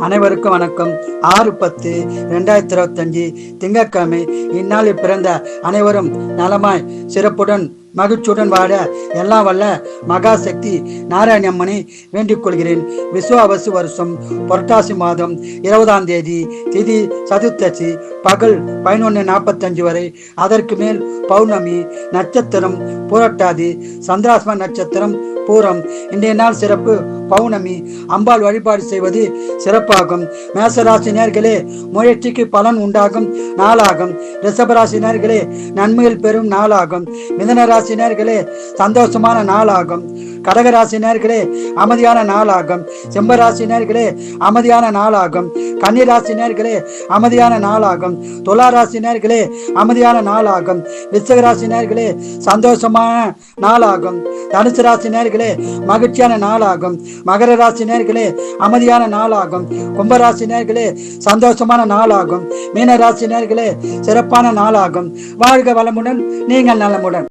அனைவருக்கும் வணக்கம். 6/10/2025 திங்கட்கிழமை. இந்நாளில் பிறந்த அனைவரும் நலமாய் சிறப்புடன் மகிழ்ச்சியுடன் வாழ எல்லாம் வல்ல மகாசக்தி நாராயணி அம்மனை வேண்டிக் கொள்கிறேன். விசுவாவசு வருஷம் புரட்டாசி மாதம் 20ஆம் தேதி திதி சதுர்த்தசி பகல் 11:45 வரை. அதற்கு மேல் பௌர்ணமி. நட்சத்திரம் பூரட்டாதி. சந்திராஷ்டம நட்சத்திரம் பூரம். இன்றைய நாள் சிறப்பு பௌர்ணமி. அம்பாள் வழிபாடு செய்வது சிறப்பாகும். மேசராசி நேர்களே, முயற்சிக்கு பலன் உண்டாகும் நாளாகும். ரிஷபராசி நேர்களே, நன்மையில் பெறும் நாளாகும். மிதனராசி நேர்களே, சந்தோஷமான நாளாகும். கடகராசி நேர்களே, அமைதியான நாளாகும். சிம்மராசி நேர்களே, அமைதியான நாளாகும். கன்னிராசி நேர்களே, அமைதியான நாளாகும். துளாராசி நேர்களே, அமைதியான நாளாகும். விருச்சிகராசி நேர்களே, சந்தோஷமான நாளாகும். தனுசு ராசி நேர்களே, மகிழ்ச்சியான நாளாகும். மகர ராசி நேர்களே, அமைதியான நாளாகும். கும்பராசி நேர்களே, சந்தோஷமான நாளாகும். மீன ராசி நேர்களே, சிறப்பான நாளாகும். வாழ்க வளமுடன், நீங்கள் நலமுடன்.